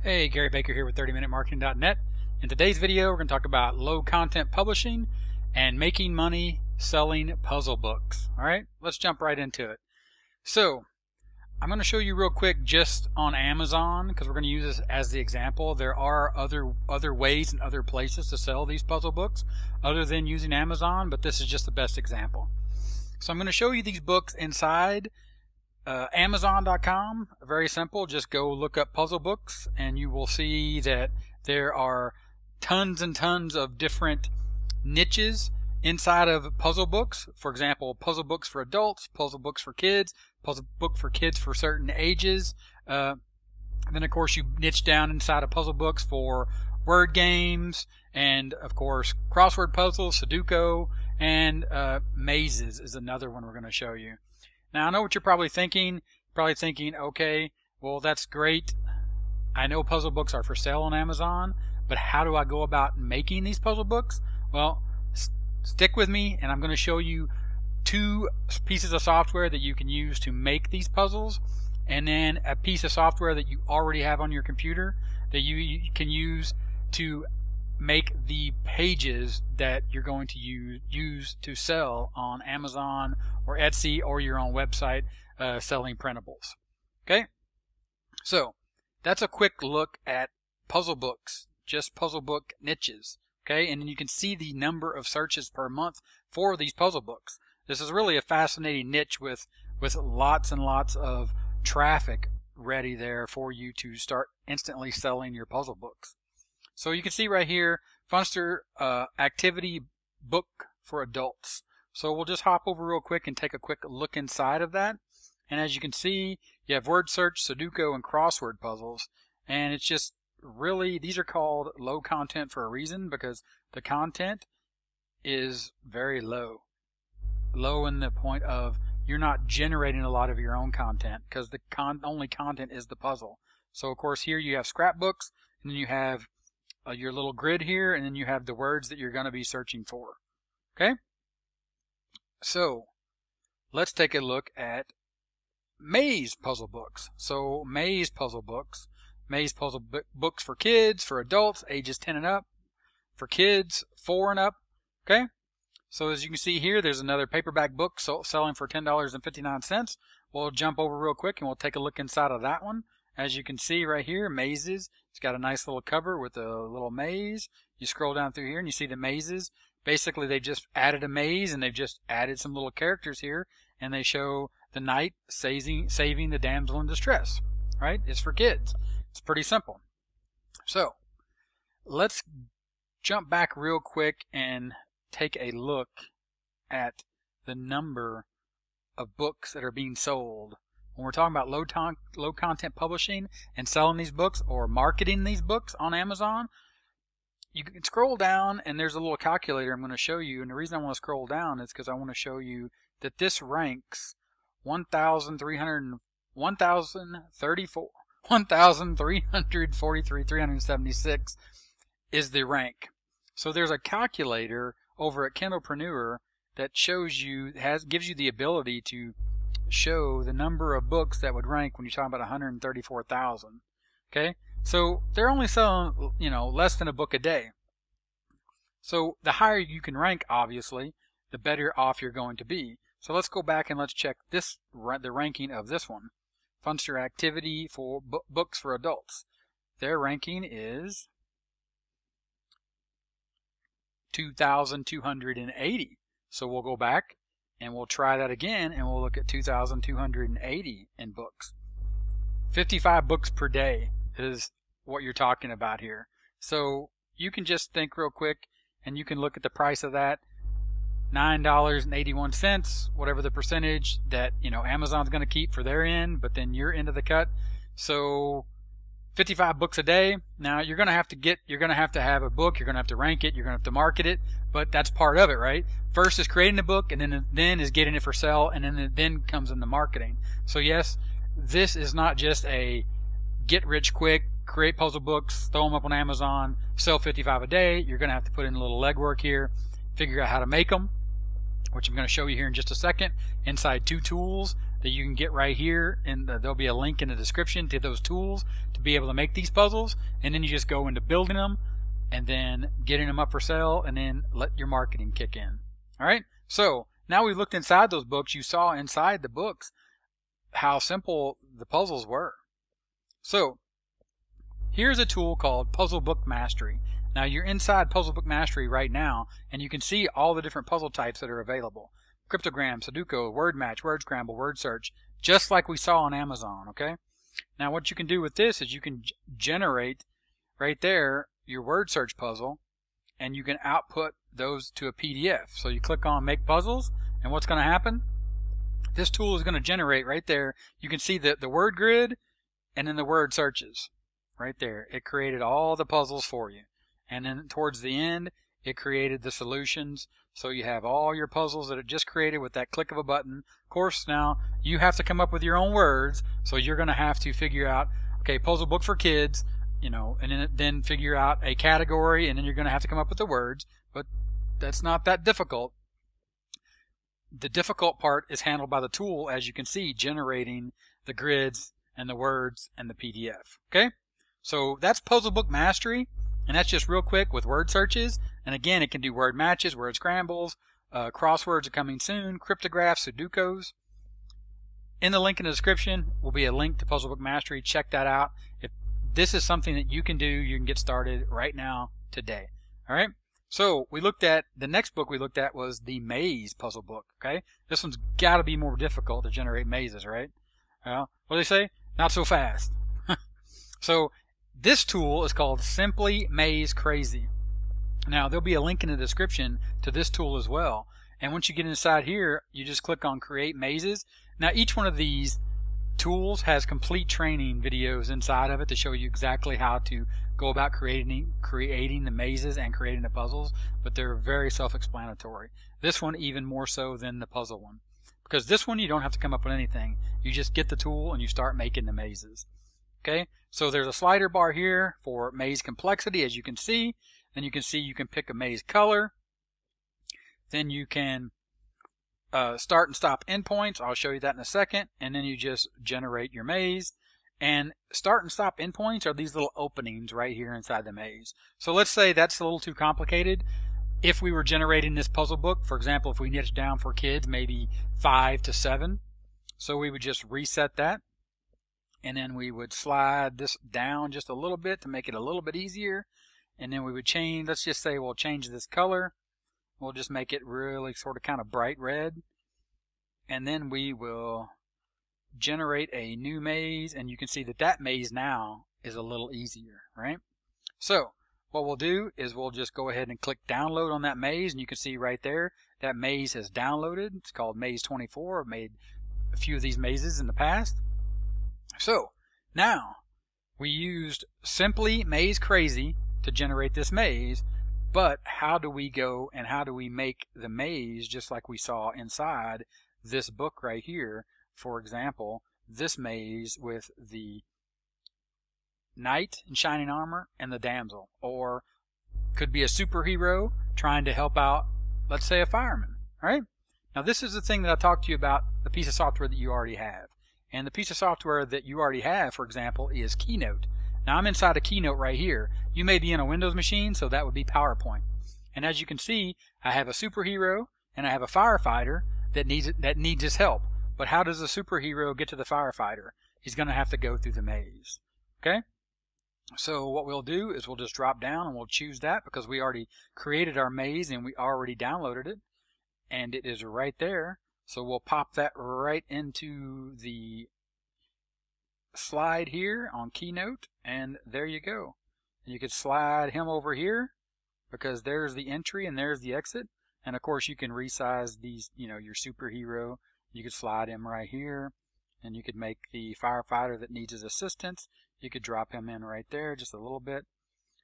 Hey, Gary Baker here with 30minutemarketing.net. In today's video, we're going to talk about low content publishing and making money selling puzzle books. All right, let's jump right into it. So, I'm going to show you real quick just on Amazon because we're going to use this as the example. There are other ways and other places to sell these puzzle books other than using Amazon, but this is just the best example. So I'm going to show you these books inside Amazon.com. Very simple. Just go look up puzzle books and you will see that there are tons and tons of different niches inside of puzzle books. For example, puzzle books for adults, puzzle books for kids, puzzle book for kids for certain ages. Then of course you niche down inside of puzzle books for word games and of course crossword puzzles, Sudoku, and mazes is another one we're going to show you. Now, I know what you're probably thinking. Okay, well, that's great. I know puzzle books are for sale on Amazon, but how do I go about making these puzzle books? Well, stick with me, and I'm going to show you two pieces of software that you can use to make these puzzles, and then a piece of software that you already have on your computer that you can use to make the pages that you're going to use to sell on Amazon or Etsy or your own website selling printables. Okay, so that's a quick look at puzzle books, just puzzle book niches. Okay, and you can see the number of searches per month for these puzzle books. This is really a fascinating niche with lots and lots of traffic ready there for you to start instantly selling your puzzle books. So you can see right here, Funster activity book for adults. So we'll just hop over real quick and take a quick look inside of that. And as you can see, you have word search, Sudoku, and crossword puzzles. And it's just really, these are called low content for a reason because the content is very low. Low in the point of you're not generating a lot of your own content because the only content is the puzzle. So of course here you have scrapbooks, and then you have your little grid here, and then you have the words that you're going to be searching for. Okay? So, let's take a look at maze puzzle books. So, maze puzzle books for kids, for adults, ages 10 and up, for kids 4 and up. Okay? So, as you can see here, there's another paperback book selling for $10.59. We'll jump over real quick and we'll take a look inside of that one. As you can see right here, mazes. It's got a nice little cover with a little maze. You scroll down through here and you see the mazes. Basically, they've just added a maze and they've just added some little characters here, and they show the knight saving the damsel in distress. Right? It's for kids. It's pretty simple. So, let's jump back real quick and take a look at the number of books that are being sold. When we're talking about low content publishing and selling these books or marketing these books on Amazon, you can scroll down and there's a little calculator I'm going to show you. And the reason I want to scroll down is because I want to show you that this ranks 1,343,376 is the rank. So there's a calculator over at Kindlepreneur that shows you, gives you the ability to show the number of books that would rank when you're talking about 134,000. Okay, so they're only selling, less than a book a day. So the higher you can rank, obviously, the better off you're going to be. So let's go back and let's check the ranking of this one. Funster activity for books for adults. Their ranking is 2,280. So we'll go back and we'll try that again, and we'll look at 2,280 in books. 55 books per day is what you're talking about here. So you can just think real quick, and you can look at the price of that, $9.81, whatever the percentage that Amazon's going to keep for their end, but then your end of the cut. So 55 books a day. Now you're going to have to have a book, you're going to have to rank it, you're going to have to market it, but that's part of it, right? First is creating the book, and then is getting it for sale, and then comes in the marketing. So yes, this is not just a get rich quick, create puzzle books, throw them up on Amazon, sell 55 a day. You're going to have to put in a little legwork here, figure out how to make them, which I'm going to show you here in just a second, inside two tools that you can get right here, and there'll be a link in the description to those tools to be able to make these puzzles. And then you just go into building them and then getting them up for sale, and then let your marketing kick in. Alright, so now we looked inside those books. You saw inside the books how simple the puzzles were. So here's a tool called Puzzle Book Mastery. Now you're inside Puzzle Book Mastery right now, and you can see all the different puzzle types that are available. Cryptogram, Sudoku, word match, word scramble, word search, just like we saw on Amazon, okay? Now what you can do with this is you can generate right there your word search puzzle, and you can output those to a PDF. So you click on Make Puzzles, and what's going to happen? This tool is going to generate right there. You can see the word grid and then the word searches right there. It created all the puzzles for you. And then towards the end, it created the solutions. So you have all your puzzles that it just created with that click of a button. Of course, now you have to come up with your own words. So you're going to have to figure out, okay, puzzle book for kids, you know, and then figure out a category, and then you're going to have to come up with the words. But that's not that difficult. The difficult part is handled by the tool, as you can see, generating the grids and the words and the PDF. Okay? So that's Puzzle Book Mastery, and that's just real quick with word searches. And again, it can do word matches, word scrambles, crosswords are coming soon, cryptographs, Sudokus. In the link in the description will be a link to Puzzle Book Mastery. Check that out. If this is something that you can do, you can get started right now, today. All right? So we looked at, the next book we looked at was the Maze puzzle book, okay? This one's got to be more difficult to generate mazes, right? What do they say? Not so fast. So this tool is called Simply Maze Crazy. Now there'll be a link in the description to this tool as well. And once you get inside here, you just click on Create Mazes. Now each one of these tools has complete training videos inside of it to show you exactly how to go about creating the mazes and creating the puzzles, but they're very self-explanatory. This one even more so than the puzzle one, because this one you don't have to come up with anything. You just get the tool and you start making the mazes. Okay, so there's a slider bar here for maze complexity, as you can see. Then you can see you can pick a maze color. Then you can start and stop endpoints. I'll show you that in a second. And then you just generate your maze. And start and stop endpoints are these little openings right here inside the maze. So let's say that's a little too complicated. If we were generating this puzzle book, for example, if we niche down for kids, maybe 5 to 7. So we would just reset that. And then we would slide this down just a little bit to make it a little bit easier. And then we would change, let's just say we'll change this color. We'll just make it really sort of kind of bright red. And then we will generate a new maze, and you can see that that maze now is a little easier, right? So what we'll do is we'll just go ahead and click download on that maze, and you can see right there that maze has downloaded. It's called Maze 24. I've made a few of these mazes in the past. So now we used Simply Maze Crazy to generate this maze, but how do we go and how do we make the maze just like we saw inside this book right here? For example, this maze with the knight in shining armor and the damsel, or could be a superhero trying to help out, let's say, a fireman. All right? Now this is the thing that I talked to you about, the piece of software that you already have. And the piece of software that you already have, for example, is Keynote. Now I'm inside a Keynote right here. You may be in a Windows machine, so that would be PowerPoint. And as you can see, I have a superhero and I have a firefighter that needs his help. But how does the superhero get to the firefighter? He's going to have to go through the maze. Okay? So what we'll do is we'll just drop down and we'll choose that because we already created our maze and we already downloaded it. And it is right there. So we'll pop that right into the slide here on Keynote, and there you go. You could slide him over here because there's the entry and there's the exit. And of course you can resize these, you know, your superhero. You could slide him right here, and you could make the firefighter that needs his assistance. You could drop him in right there just a little bit.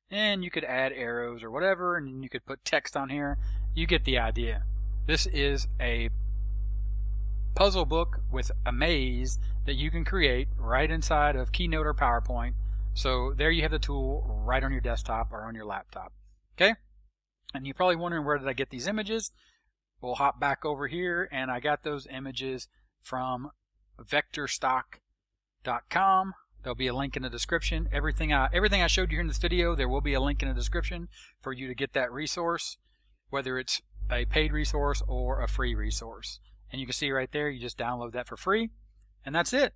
And you could add arrows or whatever, and you could put text on here. You get the idea. This is a puzzle book with a maze that you can create right inside of Keynote or PowerPoint. So there you have the tool right on your desktop or on your laptop. Okay? And you're probably wondering, where did I get these images? We'll hop back over here, and I got those images from vectorstock.com. There'll be a link in the description. Everything I showed you here in this video, there will be a link in the description for you to get that resource, whether it's a paid resource or a free resource. And you can see right there, you just download that for free, and that's it.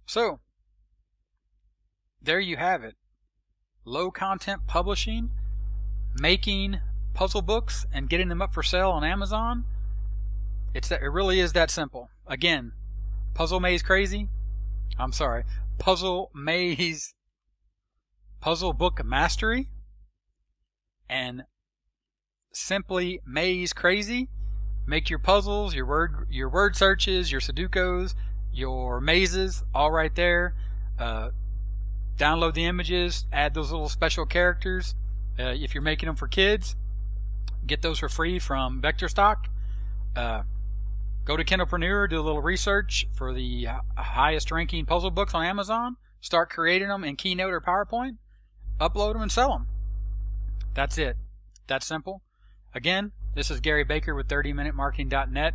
So, there you have it. Low content publishing, making puzzle books and getting them up for sale on Amazon. It really is that simple. Again, Puzzle Maze Crazy. I'm sorry. Puzzle Book Mastery and Simply Maze Crazy. Make your puzzles, your word searches, your Sudokus, your mazes, all right there. Download the images, add those little special characters. If you're making them for kids, get those for free from VectorStock. Go to Kindlepreneur, do a little research for the highest ranking puzzle books on Amazon. Start creating them in Keynote or PowerPoint. Upload them and sell them. That's it. That's simple. Again, this is Gary Baker with 30minutemarketing.net.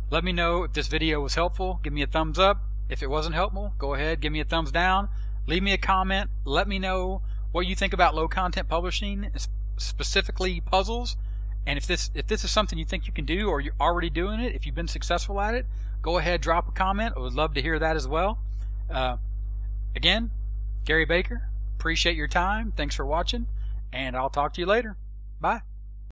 Let me know if this video was helpful. Give me a thumbs up. If it wasn't helpful, go ahead, give me a thumbs down. Leave me a comment. Let me know what you think about low content publishing, specifically puzzles. And if this is something you think you can do, or you're already doing it, if you've been successful at it, go ahead, drop a comment. I would love to hear that as well. Again, Gary Baker, appreciate your time. Thanks for watching, and I'll talk to you later. Bye.